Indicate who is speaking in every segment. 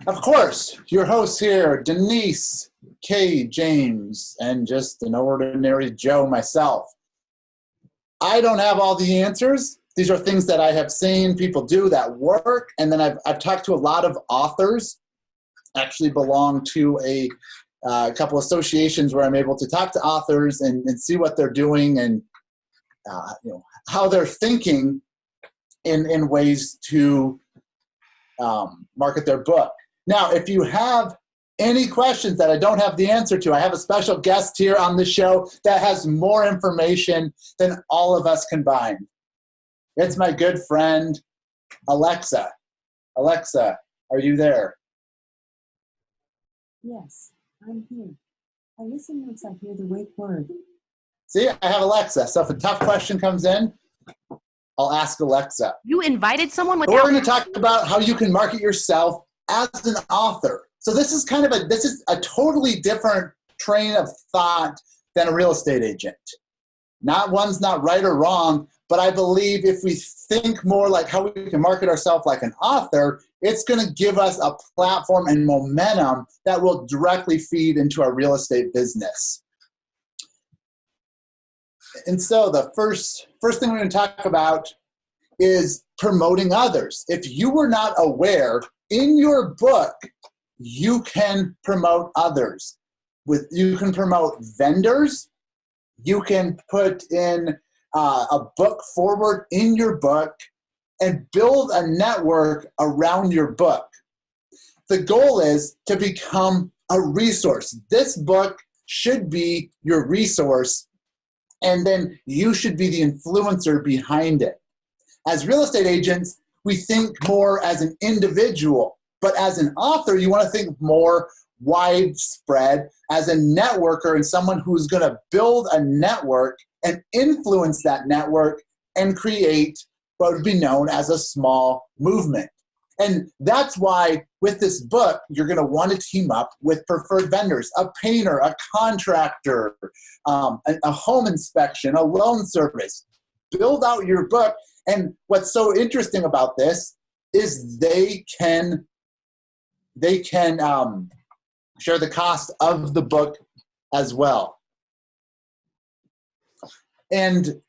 Speaker 1: Of course, your hosts here, Denise, Kay, James, and just an ordinary Joe myself. I don't have all the answers. These are things that I have seen people do that work, and then I've talked to a lot of authors, actually belong to a couple associations where I'm able to talk to authors and see what they're doing and how they're thinking in ways to market their book. Now, if you have any questions that I don't have the answer to, I have a special guest here on the show that has more information than all of us combined. It's my good friend, Alexa. Alexa, are you there?
Speaker 2: Yes, I'm here. I listen once I hear the wake word.
Speaker 1: See, I have Alexa. So if a tough question comes in, I'll ask Alexa.
Speaker 3: You invited someone without...
Speaker 1: We're going to talk about how you can market yourself as an author. So this is a totally different train of thought than a real estate agent. One's not right or wrong, but I believe if we think more like how we can market ourselves like an author, it's going to give us a platform and momentum that will directly feed into our real estate business. And so the first thing we're going to talk about is promoting others. If you were not aware, in your book, you can promote others. You can promote vendors. You can put in a book forward in your book and build a network around your book. The goal is to become a resource. This book should be your resource, and then you should be the influencer behind it. As real estate agents, we think more as an individual, but as an author, you want to think more widespread as a networker and someone who's going to build a network and influence that network and create what would be known as a small movement. And that's why with this book, you're going to want to team up with preferred vendors, a painter, a contractor, a home inspection, a loan service. Build out your book. And what's so interesting about this is they can share the cost of the book as well. And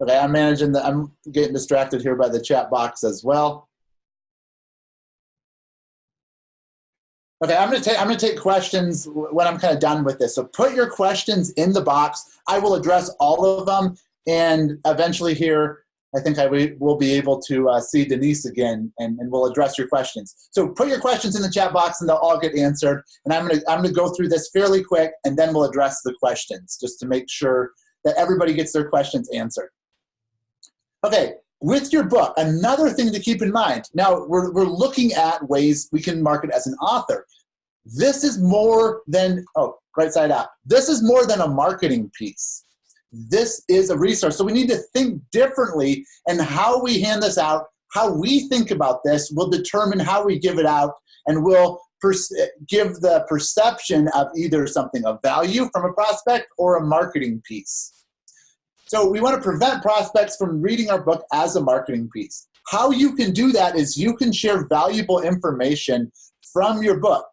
Speaker 1: okay, I'm getting distracted here by the chat box as well. Okay, I'm gonna take questions when I'm kind of done with this. So put your questions in the box. I will address all of them, and eventually here, I think will be able to see Denise again, and we'll address your questions. So put your questions in the chat box, and they'll all get answered. And I'm gonna go through this fairly quick, and then we'll address the questions just to make sure that everybody gets their questions answered. Okay, with your book, another thing to keep in mind. Now we're looking at ways we can market as an author. This is more than right side up. This is more than a marketing piece. This is a resource. So we need to think differently, and how we hand this out, how we think about this will determine how we give it out, and will give the perception of either something of value from a prospect or a marketing piece. So we want to prevent prospects from reading our book as a marketing piece. How you can do that is you can share valuable information from your book.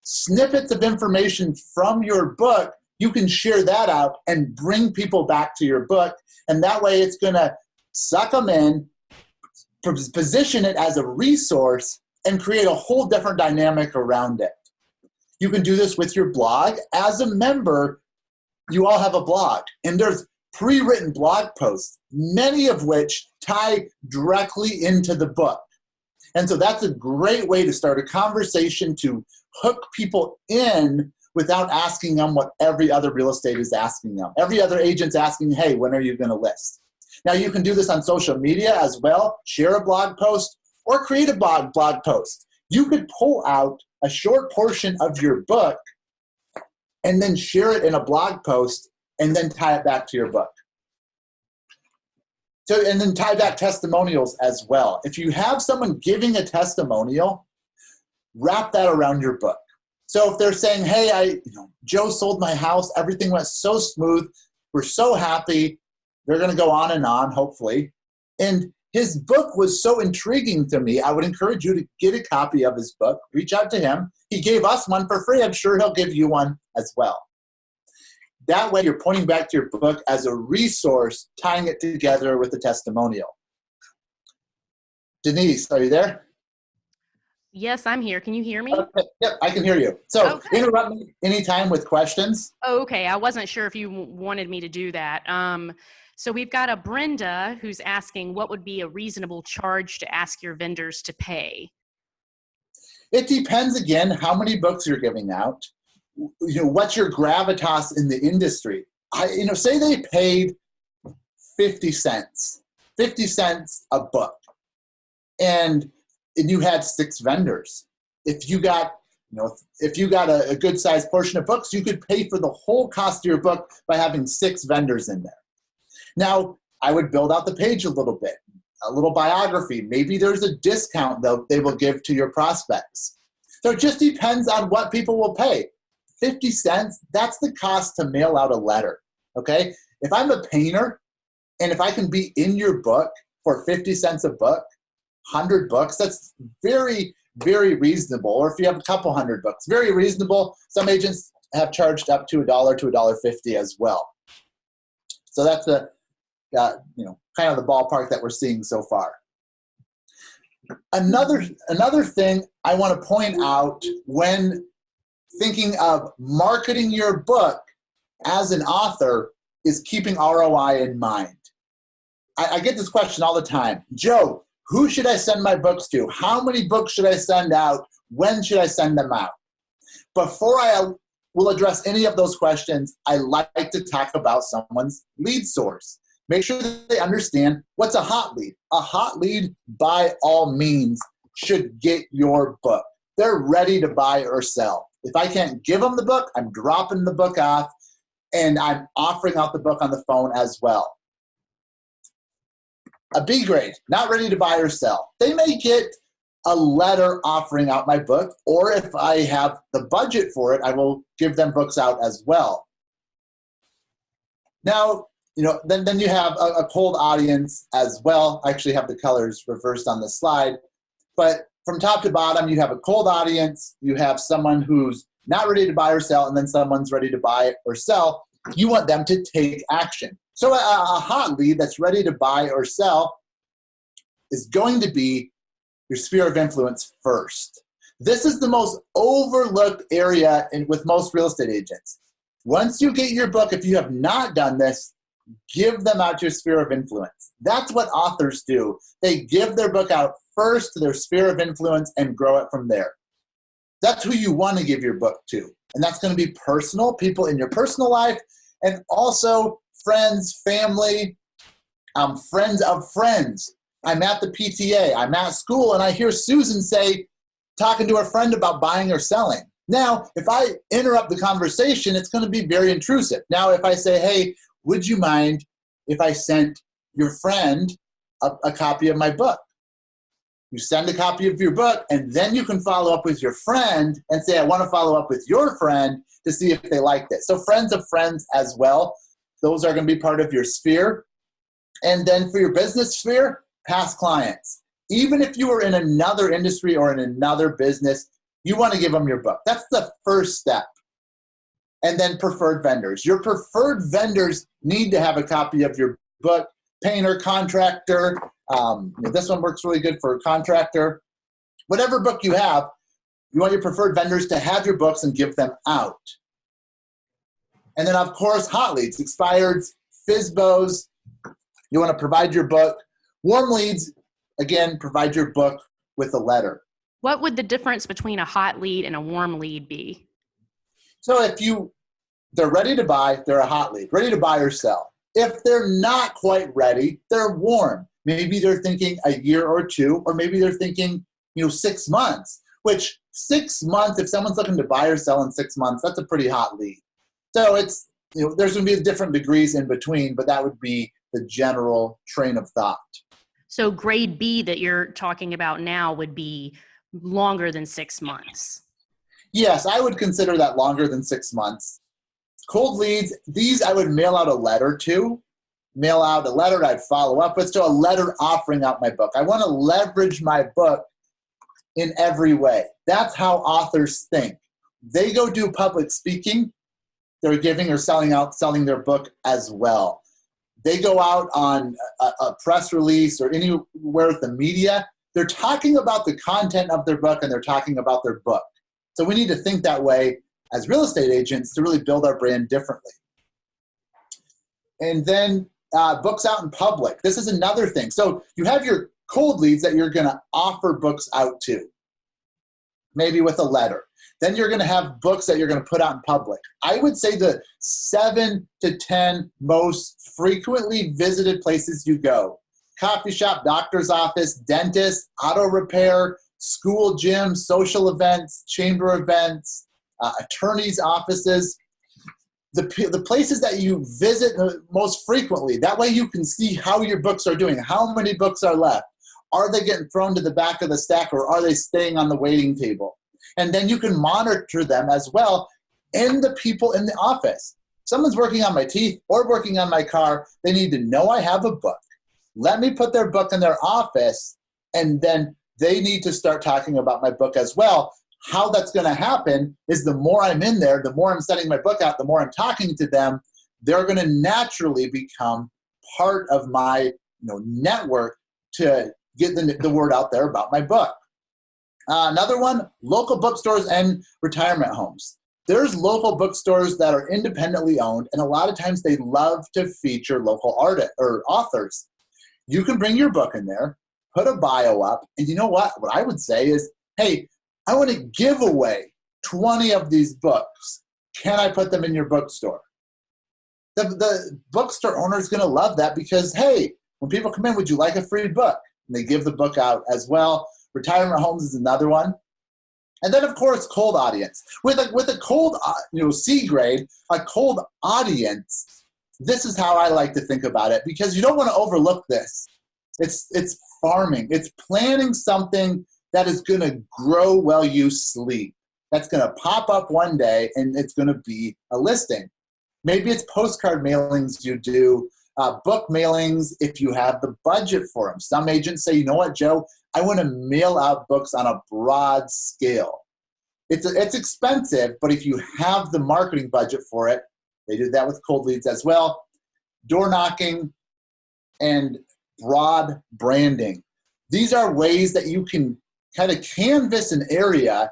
Speaker 1: Snippets of information from your book, you can share that out and bring people back to your book. And that way it's going to suck them in, position it as a resource, and create a whole different dynamic around it. You can do this with your blog. As a member, you all have a blog, and there's pre-written blog posts, many of which tie directly into the book. And so that's a great way to start a conversation to hook people in without asking them what every other real estate is asking them. Every other agent's asking, hey, when are you going to list? Now you can do this on social media as well. Share a blog post or create a blog post. You could pull out a short portion of your book and then share it in a blog post and then tie it back to your book. So, and then tie back testimonials as well. If you have someone giving a testimonial, wrap that around your book. So if they're saying, hey, Joe sold my house, everything went so smooth, we're so happy, they're going to go on and on, hopefully. And his book was so intriguing to me. I would encourage you to get a copy of his book. Reach out to him. He gave us one for free. I'm sure he'll give you one as well. That way you're pointing back to your book as a resource, tying it together with a testimonial. Denise, are you there?
Speaker 3: Yes, I'm here. Can you hear me?
Speaker 1: Okay. Yep, I can hear you. So
Speaker 3: Okay.
Speaker 1: interrupt me anytime with questions.
Speaker 3: Oh, okay. I wasn't sure if you wanted me to do that. So we've got a Brenda who's asking, what would be a reasonable charge to ask your vendors to pay?
Speaker 1: It depends, again, how many books you're giving out. What's your gravitas in the industry? Say they paid 50 cents a book, and you had 6 vendors. If you got a good sized portion of books, you could pay for the whole cost of your book by having 6 vendors in there. Now, I would build out the page a little bit, a little biography. Maybe there's a discount they will give to your prospects. So it just depends on what people will pay. 50 cents, that's the cost to mail out a letter, okay? If I'm a painter, and if I can be in your book for 50 cents a book, 100 books, that's very, very reasonable. Or if you have a couple hundred books, very reasonable. Some agents have charged up to $1 to $1.50 as well. So that's kind of the ballpark that we're seeing so far. Another thing I want to point out when thinking of marketing your book as an author is keeping ROI in mind. I get this question all the time. Joe, who should I send my books to? How many books should I send out? When should I send them out? Before I will address any of those questions, I like to talk about someone's lead source. Make sure that they understand what's a hot lead. A hot lead, by all means, should get your book. They're ready to buy or sell. If I can't give them the book, I'm dropping the book off, and I'm offering out the book on the phone as well. A B grade, not ready to buy or sell. They may get a letter offering out my book, or if I have the budget for it, I will give them books out as well. Now, then you have a cold audience as well. I actually have the colors reversed on the slide. But from top to bottom, you have a cold audience, you have someone who's not ready to buy or sell, and then someone's ready to buy or sell. You want them to take action. So a hot lead that's ready to buy or sell is going to be your sphere of influence first. This is the most overlooked area with most real estate agents. Once you get your book, if you have not done this, give them out to your sphere of influence. That's what authors do. They give their book out first to their sphere of influence and grow it from there. That's who you want to give your book to. And that's going to be personal, people in your personal life, and also friends, family, friends of friends. I'm at the PTA, I'm at school, and I hear Susan talking to a friend about buying or selling. Now, if I interrupt the conversation, it's going to be very intrusive. Now, if I say, hey, would you mind if I sent your friend a copy of my book? You send a copy of your book, and then you can follow up with your friend and say, I want to follow up with your friend to see if they liked it. So friends of friends as well. Those are going to be part of your sphere. And then for your business sphere, past clients. Even if you were in another industry or in another business, you want to give them your book. That's the first step. And then preferred vendors. Your preferred vendors need to have a copy of your book. Painter, contractor. This one works really good for a contractor. Whatever book you have, you want your preferred vendors to have your books and give them out. And then, of course, hot leads, expireds, FSBOs. You want to provide your book. Warm leads, again, provide your book with a letter.
Speaker 3: What would the difference between a hot lead and a warm lead be?
Speaker 1: So if they're ready to buy, they're a hot lead, ready to buy or sell. If they're not quite ready, they're warm. Maybe they're thinking a year or two, or maybe they're thinking, 6 months, which 6 months, if someone's looking to buy or sell in 6 months, that's a pretty hot lead. So it's, there's going to be different degrees in between, but that would be the general train of thought.
Speaker 3: So grade B that you're talking about now would be longer than 6 months.
Speaker 1: Yes, I would consider that longer than 6 months. Cold leads, these I would mail out a letter to. mail out a letter I'd follow up with. So a letter offering out my book. I want to leverage my book in every way. That's how authors think. They go do public speaking. They're giving or selling their book as well. They go out on a press release or anywhere with the media. They're talking about the content of their book and they're talking about their book. So we need to think that way as real estate agents to really build our brand differently. And then books out in public. This is another thing. So you have your cold leads that you're going to offer books out to, maybe with a letter. Then you're going to have books that you're going to put out in public. I would say the 7 to 10 most frequently visited places you go: coffee shop, doctor's office, dentist, auto repair, school gym, social events, chamber events, attorneys' offices. The places that you visit most frequently. That way you can see how your books are doing, how many books are left. Are they getting thrown to the back of the stack or are they staying on the waiting table? And then you can monitor them as well and the people in the office. Someone's working on my teeth or working on my car. They need to know I have a book. Let me put their book in their office, and then they need to start talking about my book as well. How that's going to happen is the more I'm in there, the more I'm sending my book out, the more I'm talking to them, they're going to naturally become part of my network to get the word out there about my book. Another one, local bookstores and retirement homes. There's local bookstores that are independently owned, and a lot of times they love to feature local artists or authors. You can bring your book in there, put a bio up, and you know what? What I would say is, hey, I want to give away 20 of these books. Can I put them in your bookstore? The bookstore owner is going to love that because, hey, when people come in, would you like a free book? And they give the book out as well. Retirement homes is another one. And then, of course, cold audience. With a cold, C grade, a cold audience, this is how I like to think about it, because you don't want to overlook this. It's farming. It's planning something that is going to grow while you sleep. That's going to pop up one day, and it's going to be a listing. Maybe it's postcard mailings you do, book mailings if you have the budget for them. Some agents say, you know what, Joe, I want to mail out books on a broad scale. It's expensive, but if you have the marketing budget for it, they do that with cold leads as well. Door knocking and broad branding. These are ways that you can kind of canvas an area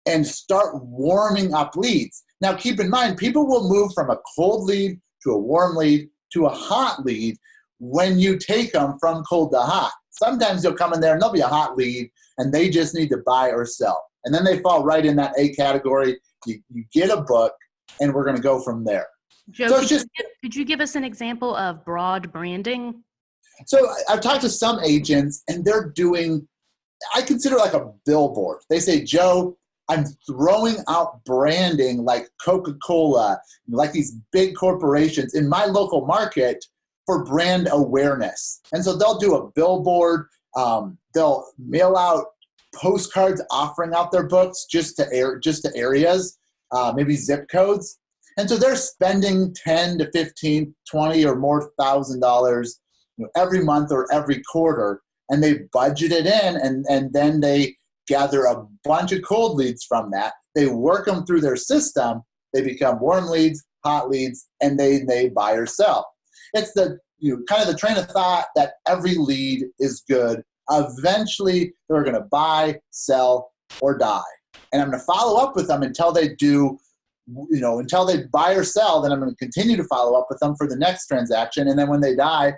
Speaker 1: and start warming up leads. Now, keep in mind, people will move from a cold lead to a warm lead to a hot lead when you take them from cold to hot. Sometimes you'll come in there and they'll be a hot lead and they just need to buy or sell. And then they fall right in that A category. You get a book, and we're going to go from there.
Speaker 3: Joe,
Speaker 1: So
Speaker 3: could you give us an example of broad branding?
Speaker 1: So I've talked to some agents, and they're doing, I consider like a billboard. They say, Joe, I'm throwing out branding like Coca-Cola, like these big corporations in my local market for brand awareness. And so they'll do a billboard. They'll mail out postcards offering out their books just to areas, maybe zip codes. And so they're spending 10 to 15, 20 or more $1,000 every month or every quarter, and they budget it in, and then they gather a bunch of cold leads from that. They work them through their system. They become warm leads, hot leads, and they buy or sell. It's the kind of the train of thought that every lead is good. Eventually, they're going to buy, sell, or die. And I'm going to follow up with them until they do, until they buy or sell. Then I'm going to continue to follow up with them for the next transaction. And then when they die,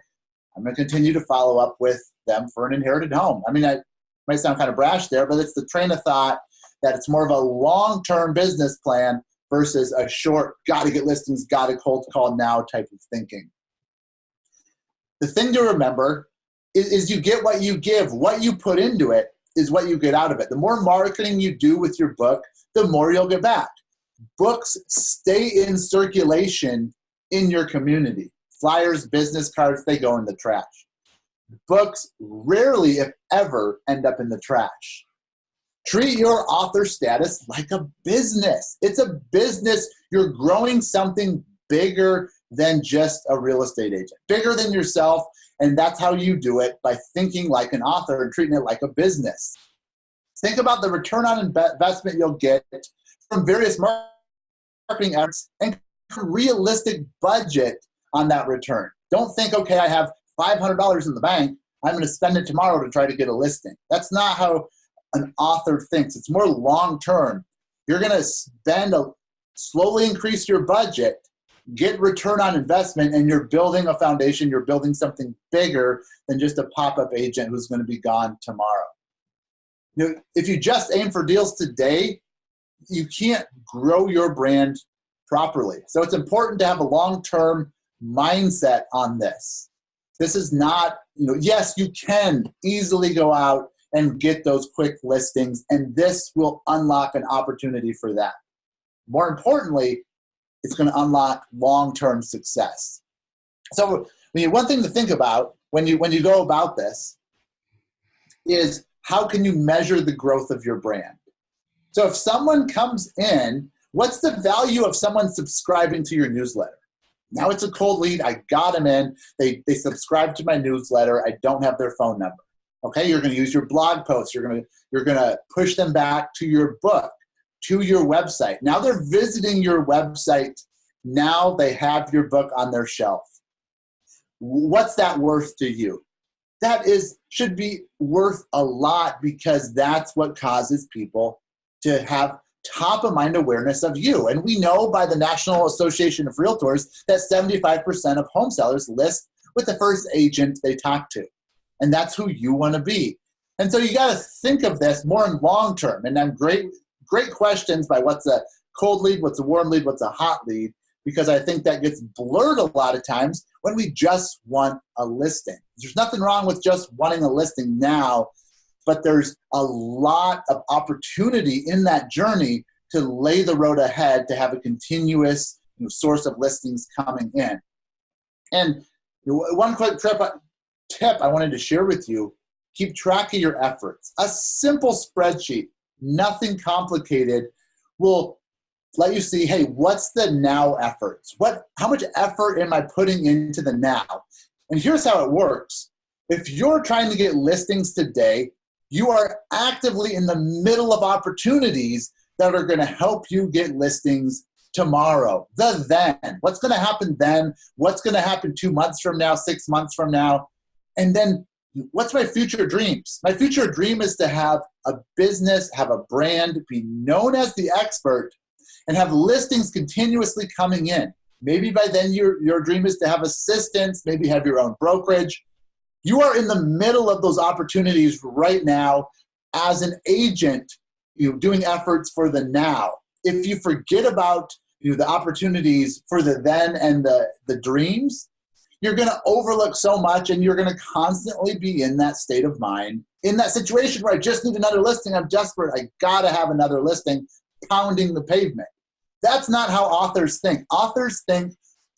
Speaker 1: I'm going to continue to follow up with them for an inherited home. I mean, I might sound kind of brash there, but it's the train of thought that it's more of a long-term business plan versus a short, got to get listings, got to cold call now type of thinking. The thing to remember is you get what you give. What you put into it is what you get out of it. The more marketing you do with your book, the more you'll get back. Books stay in circulation in your community. Flyers, business cards, they go in the trash. Books rarely, if ever, end up in the trash. Treat your author status like a business. It's a business. You're growing something bigger than just a real estate agent, bigger than yourself. And that's how you do it, by thinking like an author and treating it like a business. Think about the return on investment you'll get from various marketing efforts and a realistic budget on that return. Don't think, okay, I have $500 in the bank, I'm going to spend it tomorrow to try to get a listing. That's not how an author thinks. It's more long-term. You're going to slowly increase your budget, get return on investment, and you're building a foundation. You're building something bigger than just a pop-up agent who's going to be gone tomorrow. You know, if you just aim for deals today, you can't grow your brand properly. So it's important to have a long-term mindset on this. This is not, yes, you can easily go out and get those quick listings, and this will unlock an opportunity for that. More importantly, it's going to unlock long-term success. So one thing to think about when you go about this is, how can you measure the growth of your brand? So if someone comes in, what's the value of someone subscribing to your newsletter? Now it's a cold lead. I got them in. They subscribe to my newsletter. I don't have their phone number. Okay, you're going to use your blog posts. You're going to push them back to your book, to your website. Now they're visiting your website. Now they have your book on their shelf. What's that worth to you? That should be worth a lot, because that's what causes people to have top of mind awareness of you. And we know by the National Association of Realtors that 75% of home sellers list with the first agent they talk to. And that's who you want to be. And so you got to think of this more in long term. And then great questions by what's a cold lead, what's a warm lead, what's a hot lead, because I think that gets blurred a lot of times when we just want a listing. There's nothing wrong with just wanting a listing now, but there's a lot of opportunity in that journey to lay the road ahead to have a continuous source of listings coming in. And one quick tip I wanted to share with you: keep track of your efforts. A simple spreadsheet, nothing complicated, will let you see, hey, what's the now efforts? How much effort am I putting into the now? And here's how it works. If you're trying to get listings today, you are actively in the middle of opportunities that are going to help you get listings tomorrow. The then. What's going to happen then? What's going to happen 2 months from now, 6 months from now? And then what's my future dreams? My future dream is to have a business, have a brand, be known as the expert, and have listings continuously coming in. Maybe by then your dream is to have assistants, maybe have your own brokerage. You are in the middle of those opportunities right now as an agent, doing efforts for the now. If you forget about the opportunities for the then and the dreams, you're going to overlook so much, and you're going to constantly be in that state of mind, in that situation where I just need another listing, I'm desperate, I got to have another listing, pounding the pavement. That's not how authors think. Authors think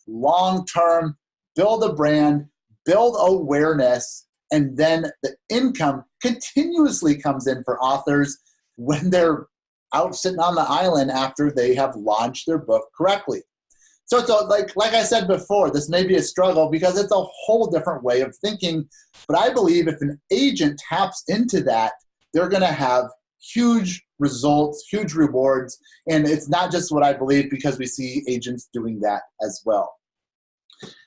Speaker 1: long-term, build a brand, build awareness, and then the income continuously comes in for authors when they're out sitting on the island after they have launched their book correctly. So it's like I said before, this may be a struggle because it's a whole different way of thinking, but I believe if an agent taps into that, they're going to have huge results, huge rewards, and it's not just what I believe, because we see agents doing that as well.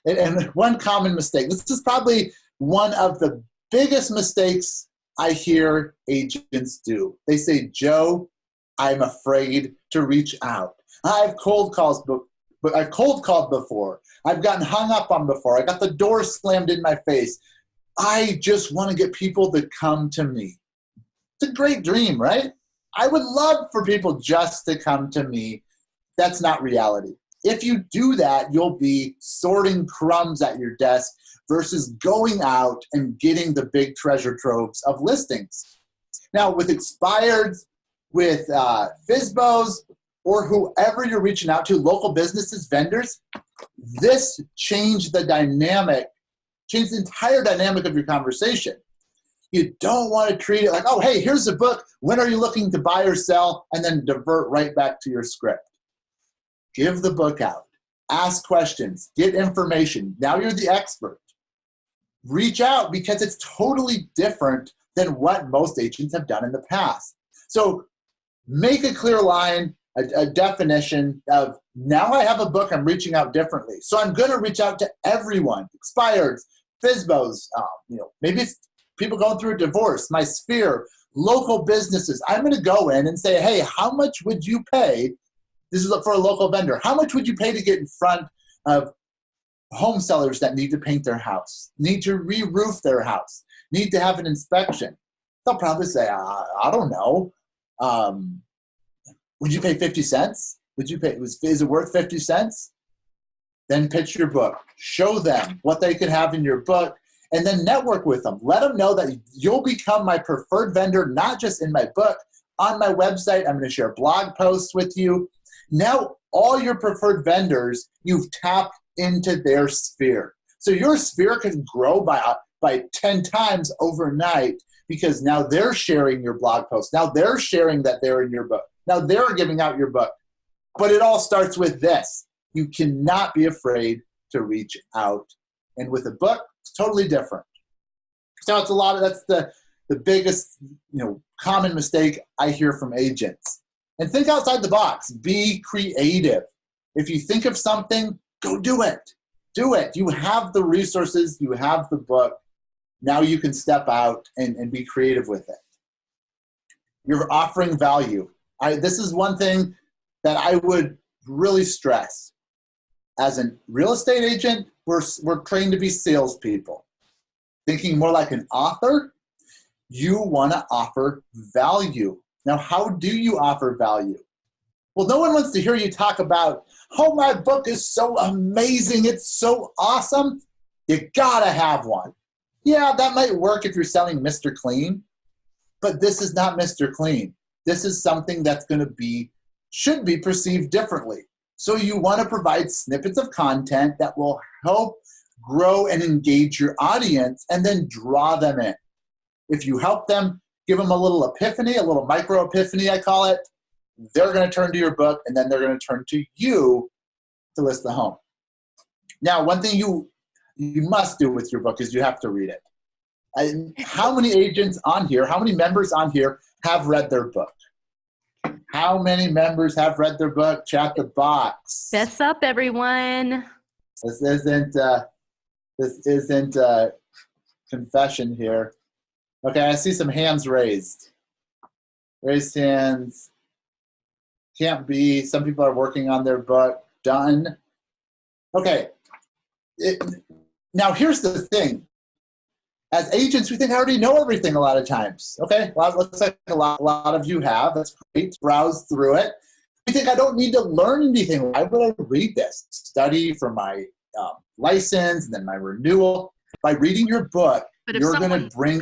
Speaker 1: And one common mistake, this is probably one of the biggest mistakes I hear agents do. They say, Joe, I'm afraid to reach out. I've cold called before. I've gotten hung up on before. I got the door slammed in my face. I just want to get people to come to me. It's a great dream, right? I would love for people just to come to me. That's not reality. If you do that, you'll be sorting crumbs at your desk versus going out and getting the big treasure troves of listings. Now, with expireds, with FSBOs, or whoever you're reaching out to, local businesses, vendors, this changed the entire dynamic of your conversation. You don't want to treat it like, oh, hey, here's a book. When are you looking to buy or sell? And then divert right back to your script. Give the book out. Ask questions, get information. Now you're the expert. Reach out because it's totally different than what most agents have done in the past. So make a clear line, a definition of, now I have a book, I'm reaching out differently. So I'm going to reach out to everyone, expireds, FSBOs, maybe it's people going through a divorce, my sphere, local businesses. I'm going to go in and say, hey, how much would you pay? This is for a local vendor. How much would you pay to get in front of home sellers that need to paint their house, need to re-roof their house, need to have an inspection? They'll probably say, I don't know. Would you pay 50 cents? Would you pay, is it worth 50 cents? Then pitch your book. Show them what they could have in your book, and then network with them. Let them know that you'll become my preferred vendor, not just in my book, on my website. I'm going to share blog posts with you. Now, all your preferred vendors, you've tapped into their sphere. So your sphere can grow by 10 times overnight because now they're sharing your blog posts. Now they're sharing that they're in your book. Now they're giving out your book. But it all starts with this. You cannot be afraid to reach out. And with a book, it's totally different. So it's that's the biggest, common mistake I hear from agents. And think outside the box. Be creative. If you think of something, go do it. Do it. You have the resources. You have the book. Now you can step out and be creative with it. You're offering value. This is one thing that I would really stress. As a real estate agent, we're trained to be salespeople. Thinking more like an author, you want to offer value. Now, how do you offer value? Well, no one wants to hear you talk about, oh, my book is so amazing, it's so awesome. You gotta have one. Yeah, that might work if you're selling Mr. Clean, but this is not Mr. Clean. This is something that's should be perceived differently. So you want to provide snippets of content that will help grow and engage your audience and then draw them in. If you help them, give them a little epiphany, a little micro epiphany, I call it, they're going to turn to your book and then they're going to turn to you to list the home. Now, one thing you must do with your book is you have to read it. How many agents on here, how many members on here have read their book? How many members have read their book? Chat the box.
Speaker 3: Fess up, everyone.
Speaker 1: This isn't a confession here. Okay, I see some hands raised. Raised hands. Can't be. Some people are working on their book. Done. Okay. Now, here's the thing. As agents, we think I already know everything a lot of times. Okay, well, it looks like a lot of you have. That's great. Browse through it. We think I don't need to learn anything. Why would I read this? Study for my license and then my renewal. By reading your book, you're going to bring.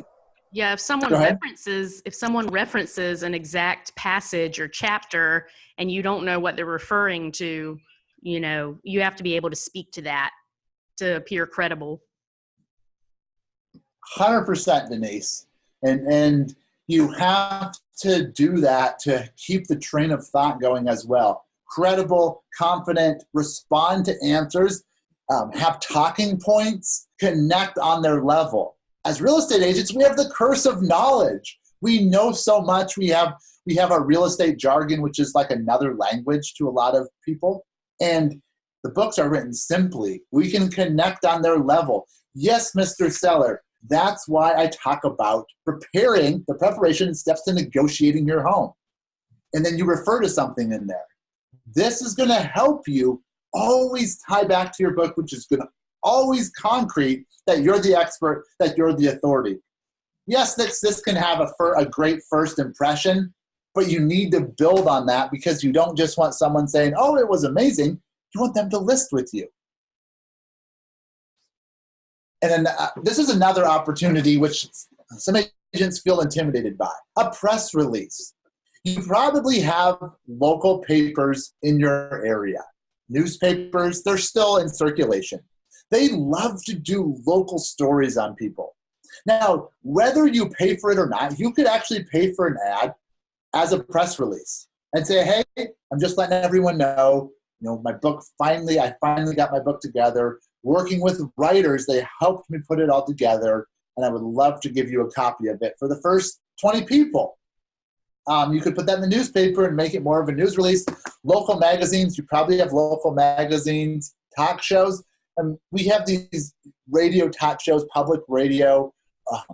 Speaker 3: Yeah, if someone references an exact passage or chapter and you don't know what they're referring to, you have to be able to speak to that to appear credible.
Speaker 1: 100%, Denise. And you have to do that to keep the train of thought going as well. Credible, confident, respond to answers, have talking points, connect on their level. As real estate agents, we have the curse of knowledge. We know so much. We have our real estate jargon, which is like another language to a lot of people. And the books are written simply. We can connect on their level. Yes, Mr. Seller. That's why I talk about preparing, the preparation and steps to negotiating your home. And then you refer to something in there. This is going to help you always tie back to your book, which is going to always concrete that you're the expert, that you're the authority. Yes, this can have a great first impression, but you need to build on that because you don't just want someone saying, oh, it was amazing. You want them to list with you. And then this is another opportunity which some agents feel intimidated by, a press release. You probably have local papers in your area. Newspapers, they're still in circulation. They love to do local stories on people. Now, whether you pay for it or not, you could actually pay for an ad as a press release and say, hey, I'm just letting everyone know my book, I finally got my book together. Working with writers, they helped me put it all together, and I would love to give you a copy of it for the first 20 people. You could put that in the newspaper and make it more of a news release. Local magazines, you probably have local magazines, talk shows, and we have these radio talk shows, public radio,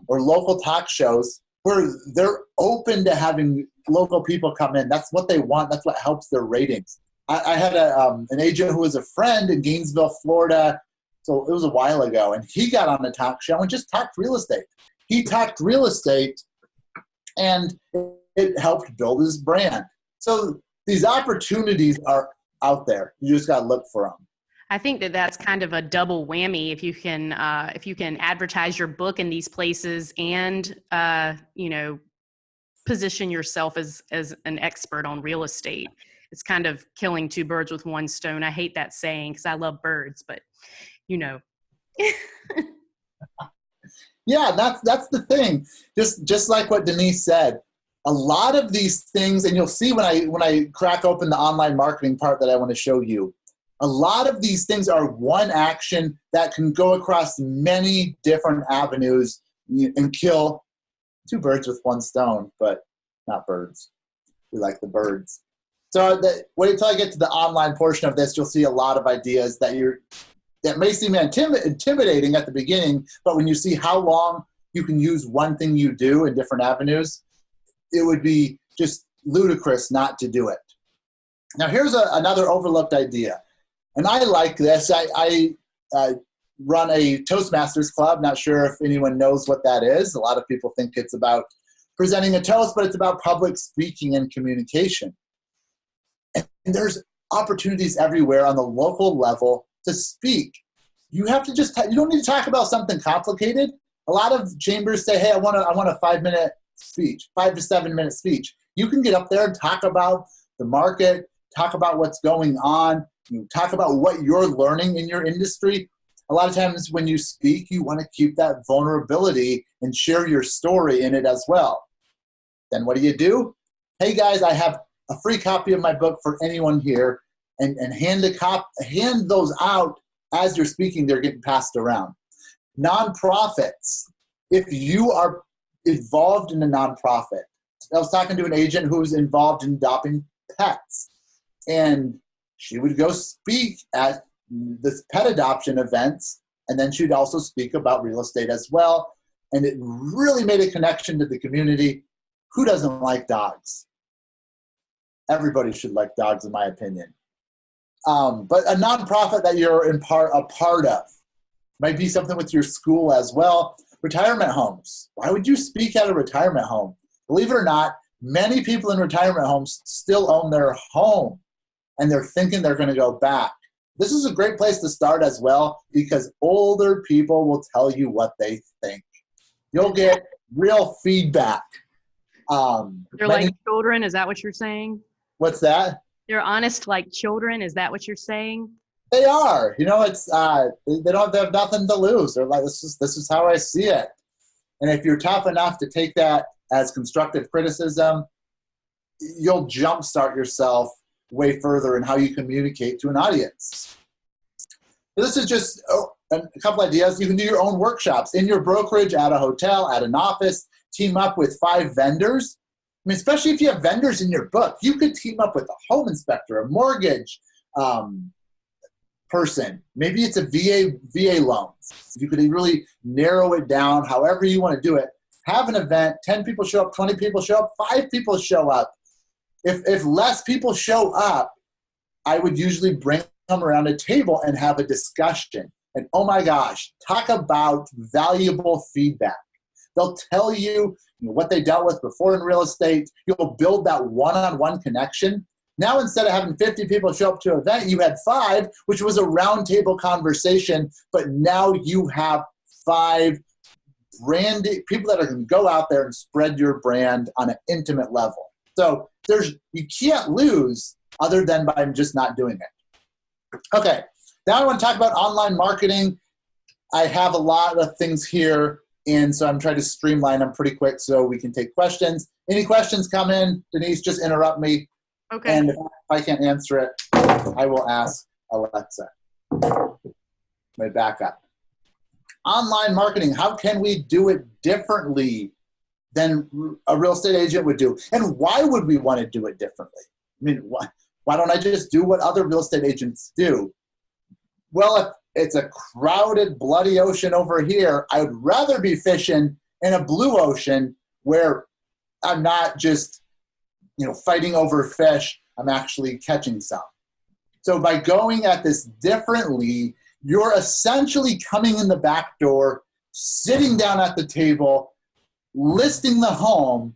Speaker 1: or local talk shows where they're open to having local people come in. That's what they want. That's what helps their ratings. I had an agent who was a friend in Gainesville, Florida, so it was a while ago, and he got on the talk show and just talked real estate. He talked real estate, and it helped build his brand. So these opportunities are out there. You just got to look for them.
Speaker 3: I think that's kind of a double whammy if you can advertise your book in these places and position yourself as an expert on real estate. It's kind of killing two birds with one stone. I hate that saying because I love birds, but
Speaker 1: Yeah, that's the thing. Just like what Denise said, a lot of these things, and you'll see when I crack open the online marketing part that I want to show you, a lot of these things are one action that can go across many different avenues and kill two birds with one stone, but not birds. We like the birds. So wait until I get to the online portion of this, you'll see a lot of ideas that may seem intimidating at the beginning, but when you see how long you can use one thing you do in different avenues, it would be just ludicrous not to do it. Now here's another overlooked idea, and I like this. I run a Toastmasters club. Not sure if anyone knows what that is. A lot of people think it's about presenting a toast, but it's about public speaking and communication. And there's opportunities everywhere on the local level to speak. You have to you don't need to talk about something complicated. A lot of chambers say, hey, I want a 5-minute speech, 5 to 7 minute speech. You can get up there and talk about the market, talk about what's going on, talk about what you're learning in your industry. A lot of times when you speak, you want to keep that vulnerability and share your story in it as well. Then what do? Hey guys, I have a free copy of my book for anyone here, and hand those out as you're speaking. They're getting passed around. Nonprofits. If you are involved in a nonprofit, I was talking to an agent who's involved in adopting pets, and she would go speak at this pet adoption events, and then she'd also speak about real estate as well. And it really made a connection to the community. Who doesn't like dogs? Everybody should like dogs, in my opinion. But a nonprofit that you're a part of might be something with your school as well. Retirement homes. Why would you speak at a retirement home? Believe it or not, many people in retirement homes still own their home, and they're thinking they're going to go back. This is a great place to start as well, because older people will tell you what they think. You'll get real feedback.
Speaker 3: They're like children. Is that what you're saying?
Speaker 1: What's that?
Speaker 3: They're honest like children. Is that what you're saying?
Speaker 1: They are. It's they have nothing to lose. They're like, this is how I see it. And if you're tough enough to take that as constructive criticism, you'll jumpstart yourself way further in how you communicate to an audience. This is just a couple ideas. You can do your own workshops in your brokerage, at a hotel, at an office. Team up with 5 vendors. I mean, especially if you have vendors in your book, you could team up with a home inspector, a mortgage person. Maybe it's a VA loan. You could really narrow it down however you want to do it. Have an event, 10 people show up, 20 people show up, 5 people show up. If less people show up, I would usually bring them around a table and have a discussion. And oh my gosh, talk about valuable feedback. They'll tell you what they dealt with before in real estate. You'll build that one-on-one connection. Now, instead of having 50 people show up to an event, you had 5, which was a roundtable conversation. But now you have 5 branded people that are going to go out there and spread your brand on an intimate level. So you can't lose other than by just not doing it. Okay, now I want to talk about online marketing. I have a lot of things here, and so I'm trying to streamline them pretty quick so we can take questions. Any questions come in, Denise, just interrupt me.
Speaker 3: Okay.
Speaker 1: And if I can't answer it, I will ask Alexa. Let me back up. Online marketing, how can we do it differently than a real estate agent would do? And why would we want to do it differently? I mean, why don't I just do what other real estate agents do? Well, if it's a crowded, bloody ocean over here, I would rather be fishing in a blue ocean where I'm not just, fighting over fish, I'm actually catching some. So by going at this differently, you're essentially coming in the back door, sitting down at the table, listing the home,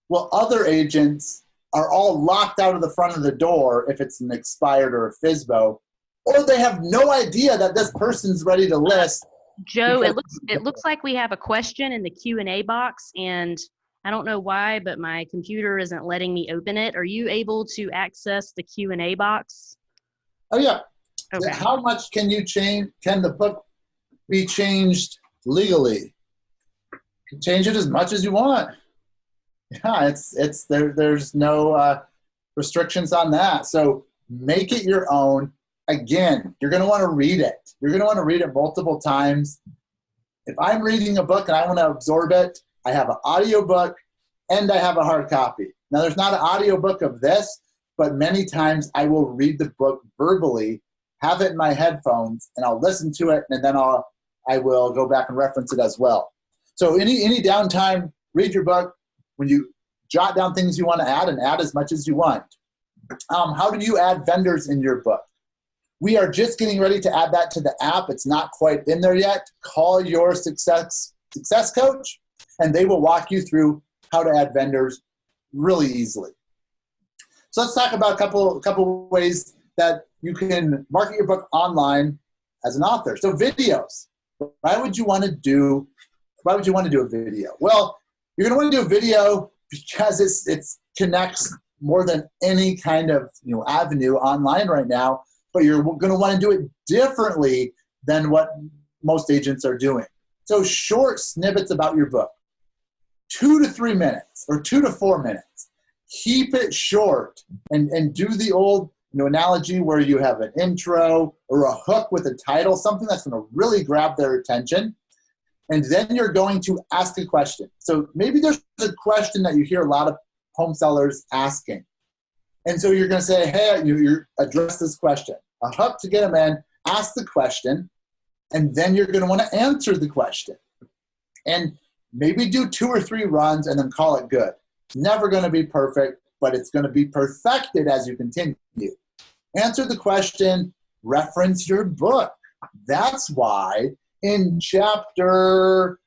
Speaker 1: while other agents are all locked out of the front of the door if it's an expired or a FSBO, or they have no idea that this person's ready to list.
Speaker 3: Joe, it looks like we have a question in the Q&A box, and I don't know why, but my computer isn't letting me open it. Are you able to access the Q&A box?
Speaker 1: Oh, yeah.
Speaker 3: Okay.
Speaker 1: How much can the book be changed legally? You can change it as much as you want. Yeah, there's no restrictions on that. So make it your own. Again, you're going to want to read it. You're going to want to read it multiple times. If I'm reading a book and I want to absorb it, I have an audio book and I have a hard copy. Now, there's not an audio book of this, but many times I will read the book verbally, have it in my headphones, and I'll listen to it, and then I will go back and reference it as well. So any downtime, read your book. When you jot down things you want to add, and add as much as you want. How do you add vendors in your book? We are just getting ready to add that to the app. It's not quite in there yet. Call your success coach, and they will walk you through how to add vendors really easily. So let's talk about a couple ways that you can market your book online as an author. So videos. Why would you want to do a video? Well, you're going to want to do a video because it connects more than any kind of avenue online right now, but you're going to want to do it differently than what most agents are doing. So short snippets about your book, 2 to 3 minutes or 2 to 4 minutes. Keep it short and do the old analogy where you have an intro or a hook with a title, something that's going to really grab their attention. And then you're going to ask a question. So maybe there's a question that you hear a lot of home sellers asking. And so you're going to say, hey, you address this question. A hook to get them in, ask the question, and then you're going to want to answer the question. And maybe do 2 or 3 runs and then call it good. It's never going to be perfect, but it's going to be perfected as you continue. Answer the question, reference your book. That's why in chapter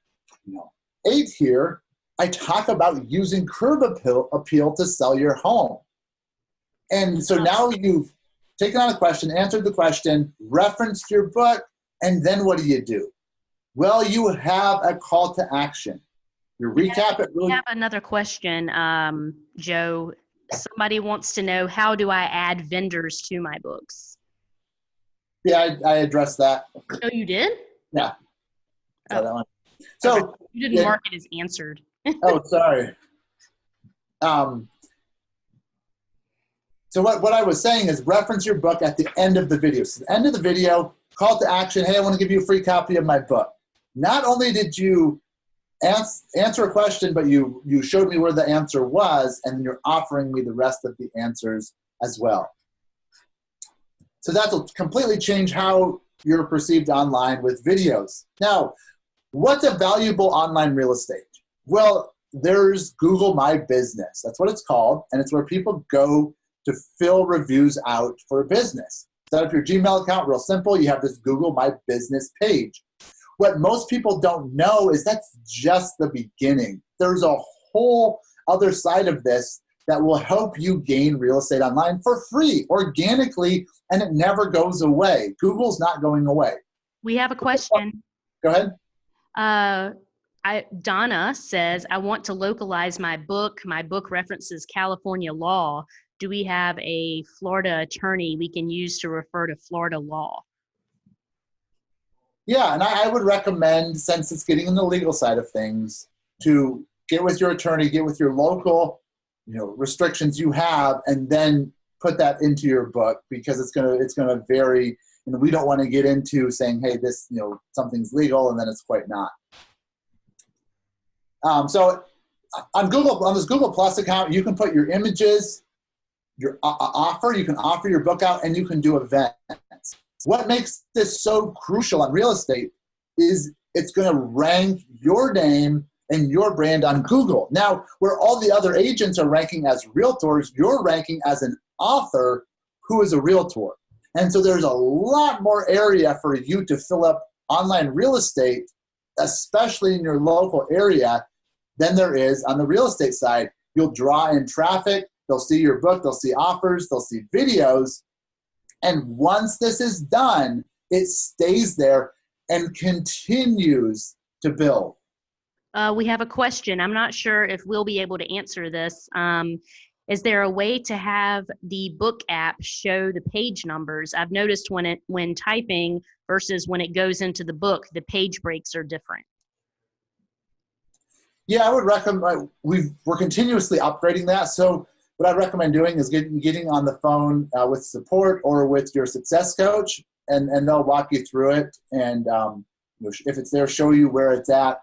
Speaker 1: 8 here, I talk about using curb appeal to sell your home. And so now you've taken on a question, answered the question, referenced your book, and then what do? Well, you have a call to action. You recap it.
Speaker 3: We have another question, Joe. Somebody wants to know, how do I add vendors to my books?
Speaker 1: Yeah, I addressed that.
Speaker 3: Oh, you did?
Speaker 1: Yeah.
Speaker 3: Oh.
Speaker 1: That one. So
Speaker 3: okay. You didn't mark it as answered.
Speaker 1: Oh, sorry. So what I was saying is reference your book at the end of the video. So the end of the video, call to action, hey, I want to give you a free copy of my book. Not only did you answer a question, but you showed me where the answer was, and you're offering me the rest of the answers as well. So that will completely change how you're perceived online with videos. Now, what's a valuable online real estate? Well, there's Google My Business. That's what it's called, and it's where people go to fill reviews out for a business. Set up your Gmail account, real simple. You have this Google My Business page. What most people don't know is that's just the beginning. There's a whole other side of this that will help you gain real estate online for free, organically, and it never goes away. Google's not going away.
Speaker 3: We have a question.
Speaker 1: Go ahead.
Speaker 3: Donna says, I want to localize my book. My book references California law. Do we have a Florida attorney we can use to refer to Florida law?
Speaker 1: Yeah, and I would recommend, since it's getting in the legal side of things, to get with your attorney, get with your local restrictions you have, and then put that into your book because it's gonna vary, and we don't want to get into saying, hey, this, something's legal and then it's quite not. So on this Google Plus account, you can put your images, your offer. You can offer your book out, and you can do events. What makes this so crucial on real estate is it's going to rank your name and your brand on Google. Now, where all the other agents are ranking as realtors, you're ranking as an author who is a realtor. And so there's a lot more area for you to fill up online real estate, especially in your local area, than there is on the real estate side. You'll draw in traffic, they'll see your book, they'll see offers, they'll see videos. And once this is done, it stays there and continues to build.
Speaker 3: We have a question. I'm not sure if we'll be able to answer this. Is there a way to have the book app show the page numbers? I've noticed when typing versus when it goes into the book, the page breaks are different.
Speaker 1: Yeah, I would recommend, we're continuously upgrading that. So what I'd recommend doing is getting on the phone with support or with your success coach, and they'll walk you through it. And if it's there, show you where it's at,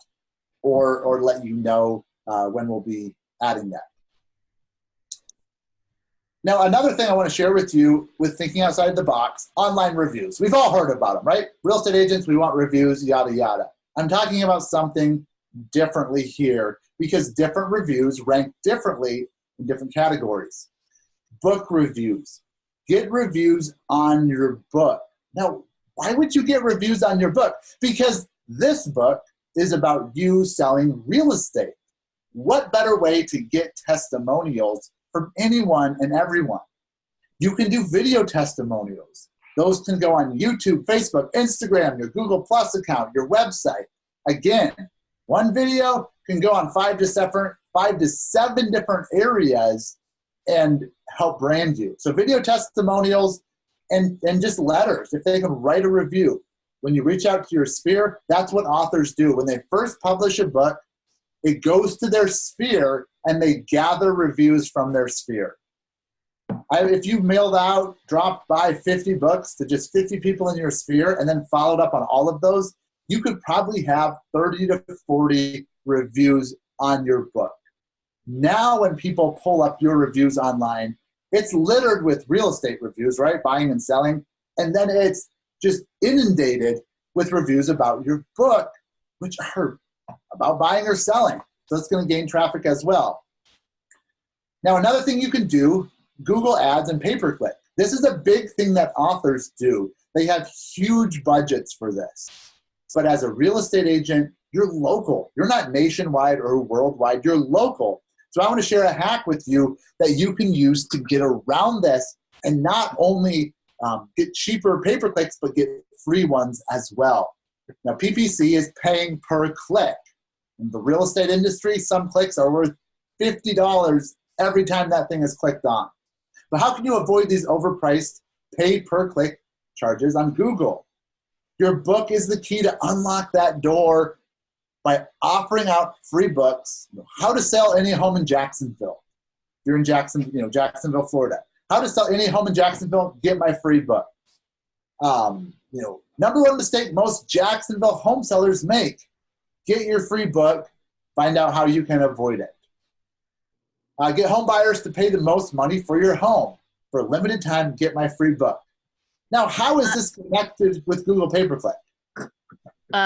Speaker 1: or let you know when we'll be adding that. Now, another thing I want to share with you with thinking outside the box, online reviews. We've all heard about them, right? Real estate agents, we want reviews, yada, yada. I'm talking about something differently here because different reviews rank differently in different categories. Book reviews. Get reviews on your book. Now, why would you get reviews on your book? Because this book is about you selling real estate. What better way to get testimonials from anyone and everyone? You can do video testimonials. Those can go on YouTube, Facebook, Instagram, your Google Plus account, your website. Again, one video can go on 5 to 7 different areas and help brand you. So video testimonials and just letters, if they can write a review. When you reach out to your sphere, that's what authors do. When they first publish a book, it goes to their sphere and they gather reviews from their sphere. If you dropped by 50 books to just 50 people in your sphere and then followed up on all of those, you could probably have 30 to 40 reviews on your book. Now when people pull up your reviews online, it's littered with real estate reviews, right? Buying and selling. And then it's just inundated with reviews about your book, which are about buying or selling. So it's going to gain traffic as well. Now, another thing you can do, Google Ads and pay-per-click. This is a big thing that authors do. They have huge budgets for this. But as a real estate agent, you're local. You're not nationwide or worldwide. You're local. So I want to share a hack with you that you can use to get around this and not only get cheaper pay-per-clicks, but get free ones as well. Now, PPC is paying per click. In the real estate industry, some clicks are worth $50 every time that thing is clicked on. But how can you avoid these overpriced pay-per-click charges on Google? Your book is the key to unlock that door by offering out free books. How to sell any home in Jacksonville. If you're in Jacksonville, Florida. How to sell any home in Jacksonville, get my free book. Number one mistake most Jacksonville home sellers make. Get your free book, find out how you can avoid it. Get home buyers to pay the most money for your home. For a limited time, get my free book. Now, how is this connected with Google pay-per-click?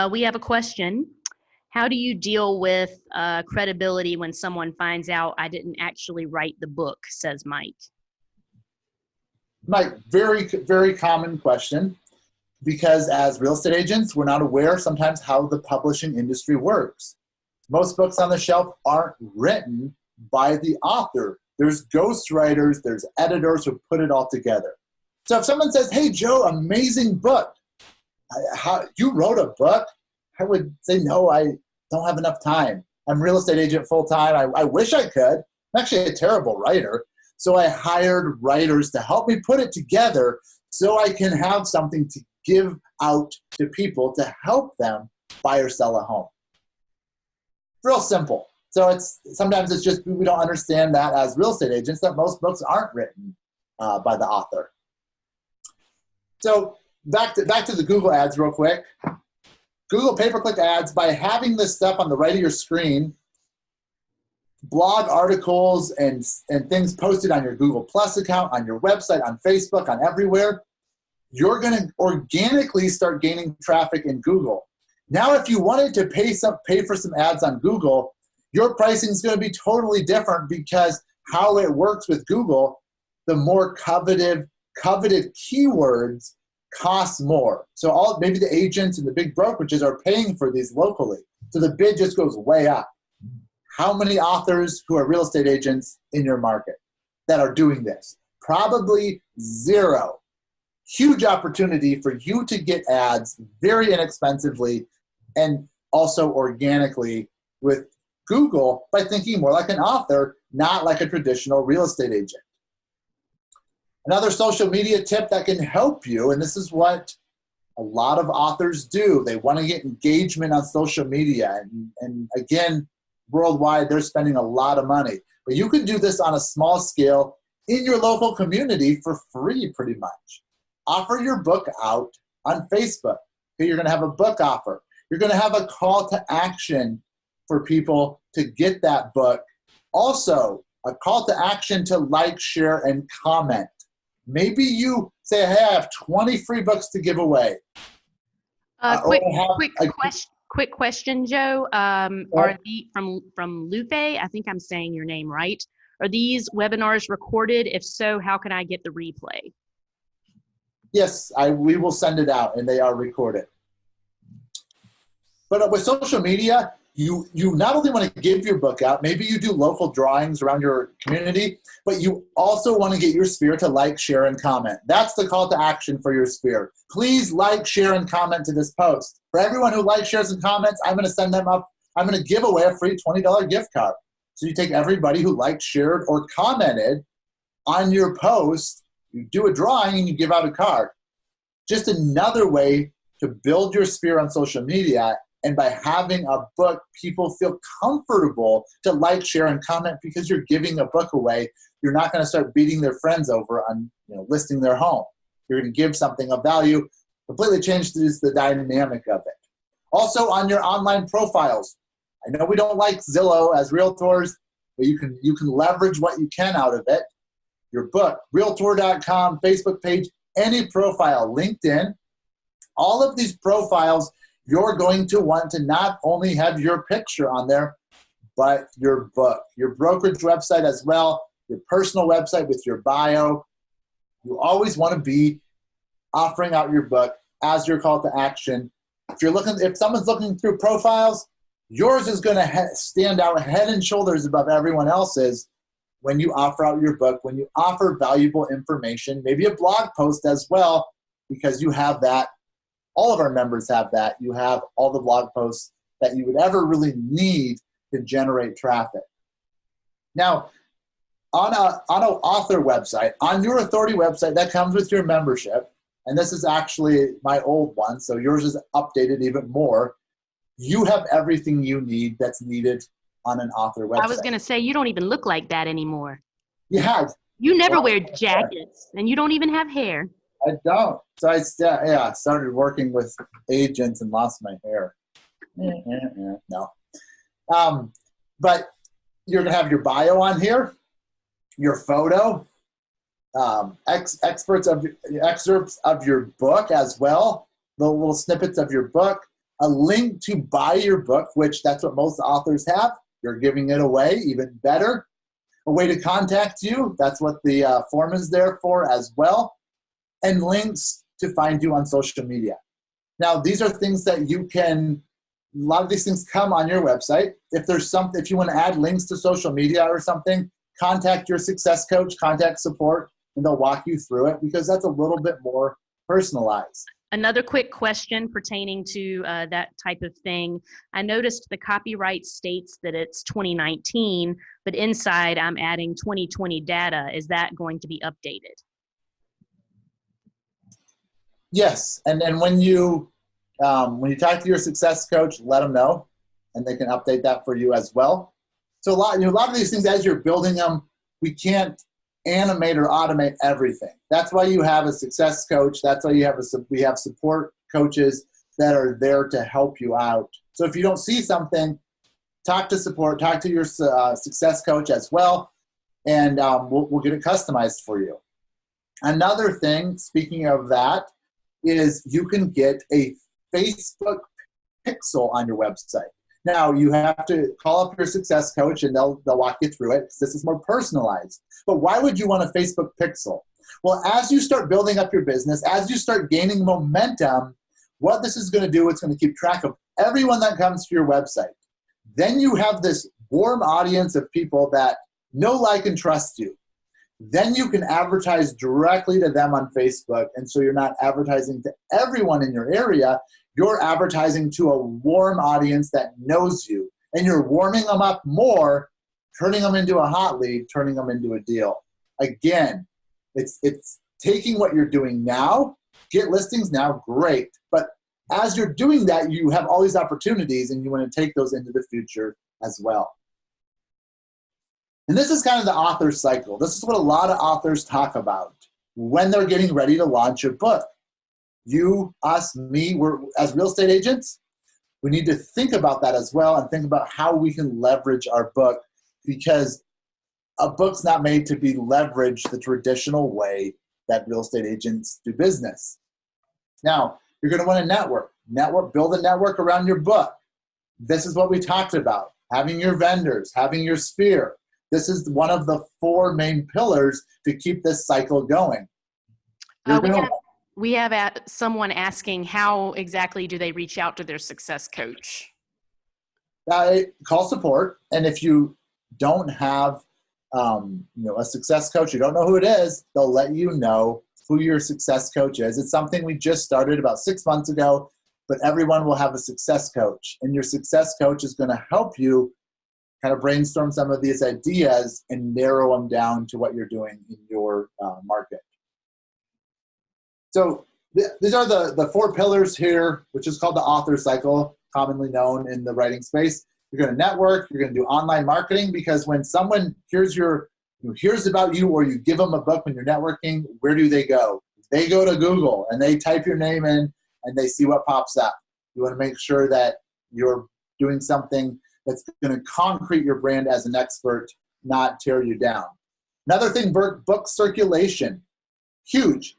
Speaker 3: We have a question. How do you deal with credibility when someone finds out I didn't actually write the book, says Mike.
Speaker 1: Mike, very, very common question, because as real estate agents, we're not aware sometimes how the publishing industry works. Most books on the shelf aren't written by the author. There's ghostwriters, there's editors who put it all together. So if someone says, hey, Joe, amazing book. You wrote a book? I would say, no, I don't have enough time. I'm a real estate agent full-time. I wish I could. I'm actually a terrible writer. So I hired writers to help me put it together so I can have something to give out to people to help them buy or sell a home. Real simple. So sometimes it's just we don't understand that as real estate agents that most books aren't written by the author. So back to the Google ads real quick. Google pay-per-click ads, by having this stuff on the right of your screen, blog articles and things posted on your Google Plus account, on your website, on Facebook, on everywhere, you're going to organically start gaining traffic in Google. Now, if you wanted to pay for some ads on Google, your pricing is going to be totally different, because how it works with Google, the more coveted keywords cost more. So maybe the agents and the big brokerages are paying for these locally. So the bid just goes way up. How many authors who are real estate agents in your market that are doing this? Probably zero. Huge opportunity for you to get ads very inexpensively and also organically with Google by thinking more like an author, not like a traditional real estate agent. Another social media tip that can help you, and this is what a lot of authors do, they want to get engagement on social media. And again, worldwide, they're spending a lot of money. But you can do this on a small scale in your local community for free, pretty much. Offer your book out on Facebook. Okay, you're going to have a book offer. You're going to have a call to action for people to get that book. Also, a call to action to like, share, and comment. Maybe you say, hey, I have 20 free books to give away.
Speaker 3: Quick question, Joe. Are the from Lupe? I think I'm saying your name right. Are these webinars recorded? If so, how can I get the replay?
Speaker 1: Yes, we will send it out, and they are recorded. But with social media, you not only want to give your book out, maybe you do local drawings around your community, but you also want to get your sphere to like, share, and comment. That's the call to action for your sphere. Please like, share, and comment to this post. For everyone who likes, shares, and comments, I'm going to send them up. I'm going to give away a free $20 gift card. So you take everybody who liked, shared, or commented on your post, you do a drawing, and you give out a card. Just another way to build your sphere on social media. And by having a book, people feel comfortable to like, share, and comment because you're giving a book away. You're not going to start beating their friends over on listing their home. You're going to give something of value, completely changes the dynamic of it. Also, on your online profiles, I know we don't like Zillow as realtors, but you can leverage what you can out of it. Your book, Realtor.com, Facebook page, any profile, LinkedIn, all of these profiles, you're going to want to not only have your picture on there, but your book, your brokerage website as well, your personal website with your bio. You always want to be offering out your book as your call to action. If someone's looking through profiles, yours is going to stand out head and shoulders above everyone else's when you offer out your book, when you offer valuable information, maybe a blog post as well, because you have that. All of our members have that. You have all the blog posts that you would ever really need to generate traffic. Now, on an author website, on your Authority website, that comes with your membership, and this is actually my old one, so yours is updated even more. You have everything you need that's needed on an author website.
Speaker 3: I was going to say, you don't even look like that anymore.
Speaker 1: Yeah.
Speaker 3: You never wear jackets, and you don't even have hair.
Speaker 1: I don't. So I started working with agents and lost my hair. No. But you're going to have your bio on here, your photo, excerpts of your book as well, the little snippets of your book, a link to buy your book, which that's what most authors have. You're giving it away, even better. A way to contact you, that's what the form is there for as well. And links to find you on social media. Now, these are things that you can, a lot of these things come on your website. If you want to add links to social media or something, contact your success coach, contact support, and they'll walk you through it because that's a little bit more personalized.
Speaker 3: Another quick question pertaining to that type of thing. I noticed the copyright states that it's 2019, but inside I'm adding 2020 data. Is that going to be updated? Yes,
Speaker 1: and when you talk to your success coach, let them know, and they can update that for you as well. So a lot of these things, as you're building them, we can't animate or automate everything. That's why you have a success coach. That's why we have support coaches that are there to help you out. So if you don't see something, talk to support, talk to your success coach as well, and we'll get it customized for you. Another thing, speaking of that, is you can get a Facebook pixel on your website. Now, you have to call up your success coach and they'll walk you through it because this is more personalized. But why would you want a Facebook pixel? Well, as you start building up your business, as you start gaining momentum, what this is going to do, it's going to keep track of everyone that comes to your website. Then you have this warm audience of people that know, like, and trust you. Then you can advertise directly to them on Facebook. And so you're not advertising to everyone in your area. You're advertising to a warm audience that knows you. And you're warming them up more, turning them into a hot lead, turning them into a deal. Again, it's taking what you're doing now, get listings now, great. But as you're doing that, you have all these opportunities and you want to take those into the future as well. And this is kind of the author cycle. This is what a lot of authors talk about when they're getting ready to launch a book. You, us, me, we're as real estate agents, we need to think about that as well and think about how we can leverage our book, because a book's not made to be leveraged the traditional way that real estate agents do business. Now, you're going to want to build a network around your book. This is what we talked about, having your vendors, having your sphere. This is one of the 4 main pillars to keep this cycle going.
Speaker 3: We have someone asking, how exactly do they reach out to their success coach?
Speaker 1: Call support, and if you don't have a success coach, you don't know who it is, they'll let you know who your success coach is. It's something we just started about 6 months ago, but everyone will have a success coach, and your success coach is going to help you kind of brainstorm some of these ideas and narrow them down to what you're doing in your market. So these are the 4 pillars here, which is called the author cycle, commonly known in the writing space. You're going to network. You're going to do online marketing, because when someone hears about you, or you give them a book when you're networking, where do they go? They go to Google and they type your name in and they see what pops up. You want to make sure that you're doing something that's going to concrete your brand as an expert, not tear you down. Another thing, book circulation. Huge.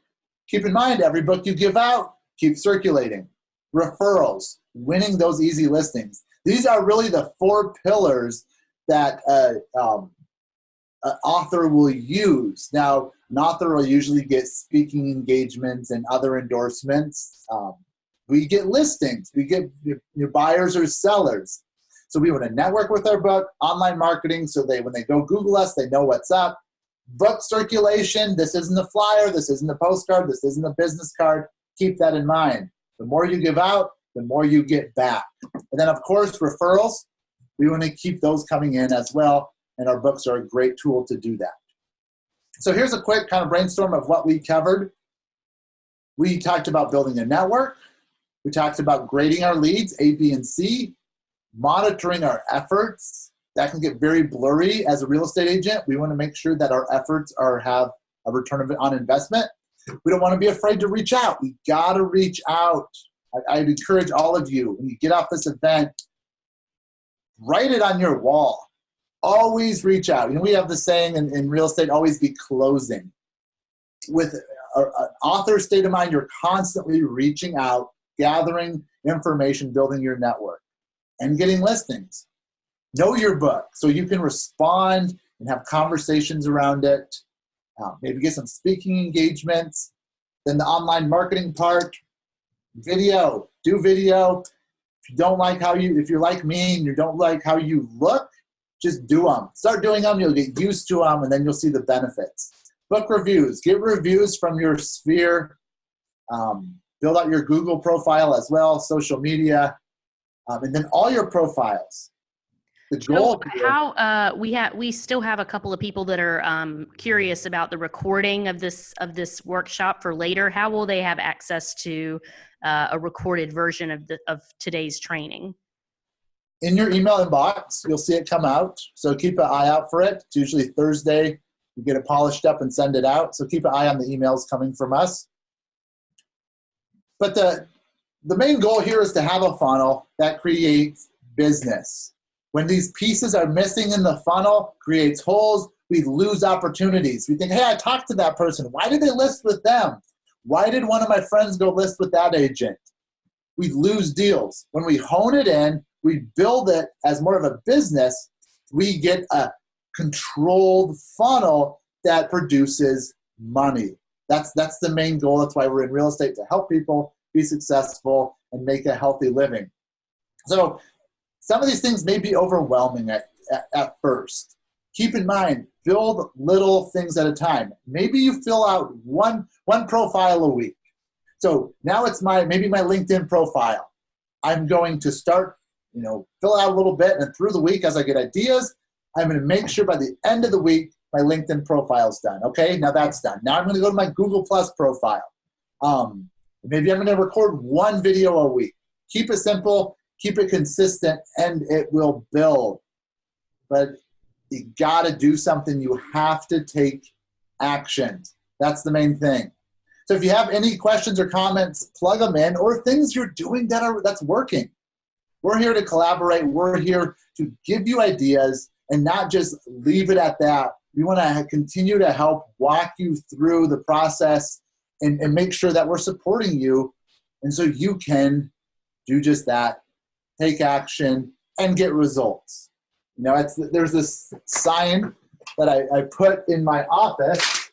Speaker 1: Keep in mind, every book you give out, keep circulating. Referrals, winning those easy listings. These are really the 4 pillars that an author will use. Now, an author will usually get speaking engagements and other endorsements. We get listings. We get new buyers or sellers. So we want to network with our book, online marketing, so when they go Google us, they know what's up. Book circulation, this isn't a flyer, this isn't a postcard, this isn't a business card. Keep that in mind. The more you give out, the more you get back. And then, of course, referrals. We want to keep those coming in as well, and our books are a great tool to do that. So here's a quick kind of brainstorm of what we covered. We talked about building a network. We talked about grading our leads, A, B, and C, monitoring our efforts. That can get very blurry as a real estate agent. We want to make sure that our efforts have a return on investment. We don't want to be afraid to reach out. We got to reach out. I'd encourage all of you, when you get off this event, write it on your wall. Always reach out. We have the saying in real estate, always be closing. With an author state of mind, you're constantly reaching out, gathering information, building your network, and getting listings. Know your book so you can respond and have conversations around it. Maybe get some speaking engagements. Then the online marketing part, video. Do video. If you're like me and you don't like how you look, just do them. Start doing them. You'll get used to them, and then you'll see the benefits. Book reviews. Get reviews from your sphere. Build out your Google profile as well, social media, and then all your profiles. The goal.
Speaker 3: So we still have a couple of people that are curious about the recording of this workshop for later. How will they have access to a recorded version of today's training? In
Speaker 1: your email inbox, you'll see it come out. So keep an eye out for it. It's usually Thursday We get it polished up and send it out. So keep an eye on the emails coming from us. But the main goal here is to have a funnel that creates business. When these pieces are missing in the funnel, creates holes, we lose opportunities. We think, hey, I talked to that person. Why did they list with them? Why did one of my friends go list with that agent? We lose deals. When we hone it in, we build it as more of a business, we get a controlled funnel that produces money. That's the main goal. That's why we're in real estate, to help people be successful and make a healthy living. So some of these things may be overwhelming at first. Keep in mind, build little things at a time. Maybe you fill out one profile a week. So now it's maybe my LinkedIn profile. I'm going to start, fill out a little bit, and through the week as I get ideas, I'm going to make sure by the end of the week my LinkedIn profile is done. Okay, now that's done. Now I'm going to go to my Google Plus profile. Maybe I'm going to record one video a week. Keep it simple, keep it consistent, and it will build. But you got to do something. You have to take action. That's the main thing. So if you have any questions or comments, plug them in, or things you're doing that's working. We're here to collaborate. We're here to give you ideas and not just leave it at that. We want to continue to help walk you through the process and make sure that we're supporting you, and so you can do just that, take action, and get results. There's this sign that I put in my office,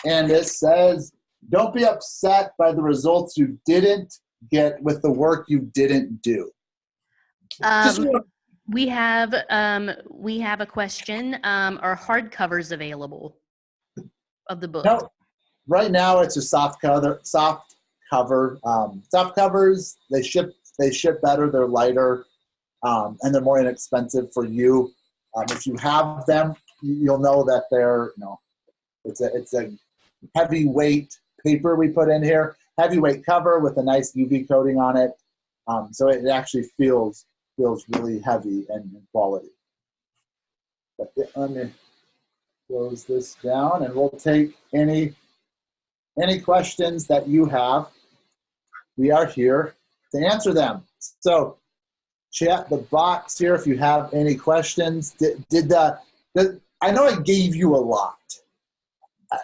Speaker 1: and it says, don't be upset by the results you didn't get with the work you didn't do.
Speaker 3: We have a question. Are hardcovers available of the book?
Speaker 1: No, right now it's a soft cover. Soft covers, they ship better, they're lighter, and they're more inexpensive for you. If you have them, you'll know that they're, it's a heavyweight paper we put in here, heavyweight cover with a nice UV coating on it. So it actually feels really heavy and quality. But let me close this down, and we'll take any questions that you have. We are here to answer them. So chat the box here if you have any questions. I know I gave you a lot.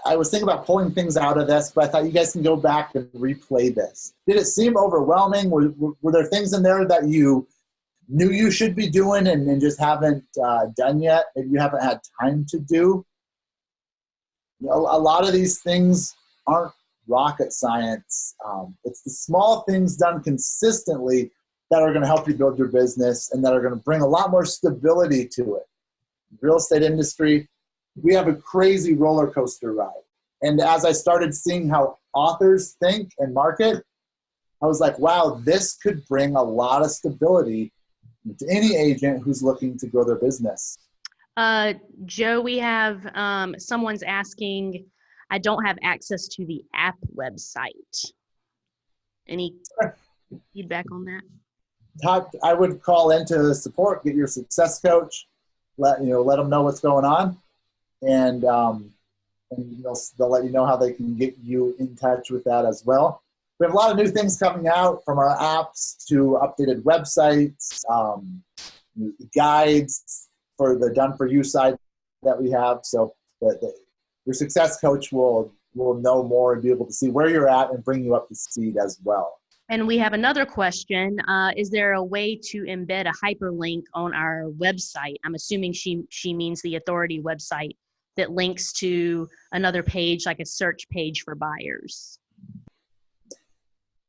Speaker 1: I was thinking about pulling things out of this, but I thought you guys can go back and replay this. Did it seem overwhelming? Were there things in there that you knew you should be doing and just haven't done yet, and you haven't had time to do? A lot of these things aren't rocket science. It's the small things done consistently that are going to help you build your business and that are going to bring a lot more stability to it. Real estate industry, we have a crazy roller coaster ride. And as I started seeing how authors think and market, I was like, wow, this could bring a lot of stability to any agent who's looking to grow their business.
Speaker 3: Joe, we have someone's asking, I don't have access to the app website. Any feedback on that?
Speaker 1: I would call into support, get your success coach, let them know what's going on, and they'll let you know how they can get you in touch with that as well. We have a lot of new things coming out, from our apps to updated websites, guides for the done-for-you side that we have. So your success coach will know more and be able to see where you're at and bring you up to speed as well.
Speaker 3: And we have another question. Is there a way to embed a hyperlink on our website? I'm assuming she means the Authority website that links to another page, like a search page for buyers.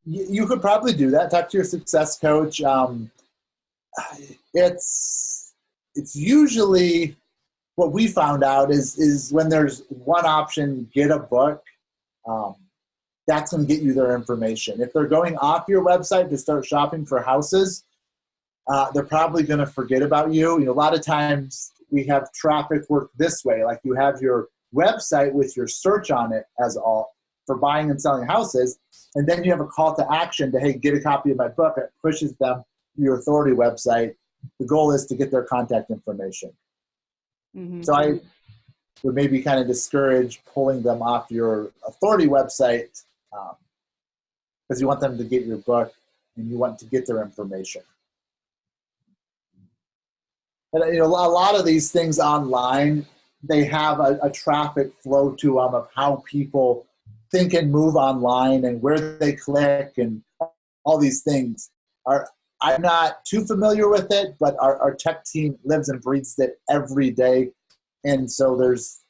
Speaker 1: You could probably do that. Talk to your success coach. It's usually, what we found out is when there's one option, get a book, that's going to get you their information. If they're going off your website to start shopping for houses, they're probably going to forget about you. A lot of times we have traffic work this way. Like, you have your website with your search on it as all for buying and selling houses, and then you have a call to action to, hey, get a copy of my book. It pushes them to your Authority website. The goal is to get their contact information. Mm-hmm. So would maybe kind of discourage pulling them off your Authority website because you want them to get your book and you want to get their information. And a lot of these things online, they have a traffic flow to them of how people think and move online and where they click and all these things. I'm not too familiar with it, but our tech team lives and breathes it every day. And so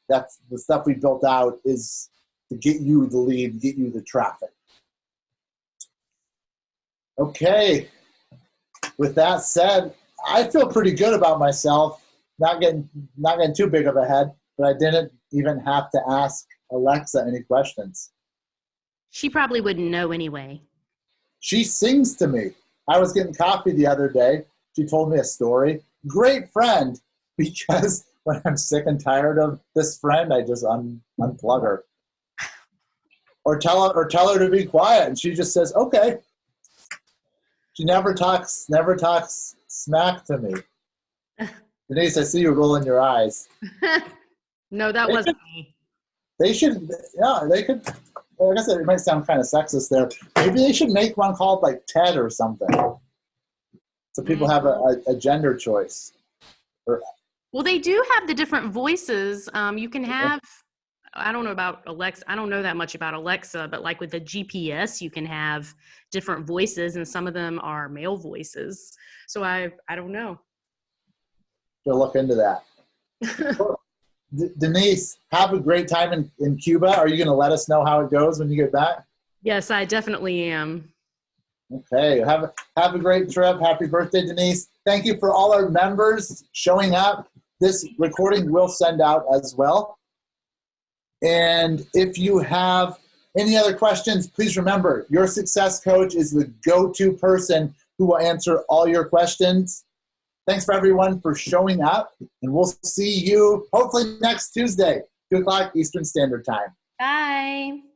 Speaker 1: that's the stuff we built out is to get you the lead, get you the traffic. Okay. With that said, I feel pretty good about myself. Not getting too big of a head, but I didn't even have to ask Alexa any questions.
Speaker 3: She probably wouldn't know anyway.
Speaker 1: She sings to me. I was getting coffee the other day. She told me a story. Great friend, because when I'm sick and tired of this friend, I just unplug her. Or tell her to be quiet, and she just says, okay. She never talks smack to me. Denise, I see you rolling your eyes.
Speaker 3: No, that wasn't me.
Speaker 1: They should, yeah, they could, I guess it might sound kind of sexist there. Maybe they should make one called like Ted or something. So people have a gender choice.
Speaker 3: Well, they do have the different voices. You can have, I don't know about Alexa. I don't know that much about Alexa, but like with the GPS, you can have different voices, and some of them are male voices. So I don't know.
Speaker 1: To look into that. Denise, have a great time in Cuba. Are you going to let us know how it goes when you get back?
Speaker 3: Yes, I definitely am.
Speaker 1: Okay. Have a great trip. Happy birthday, Denise. Thank you for all our members showing up. This recording will send out as well. And if you have any other questions, please remember, your success coach is the go-to person who will answer all your questions. Thanks for everyone for showing up, and we'll see you hopefully next Tuesday, 2 o'clock Eastern Standard Time.
Speaker 3: Bye.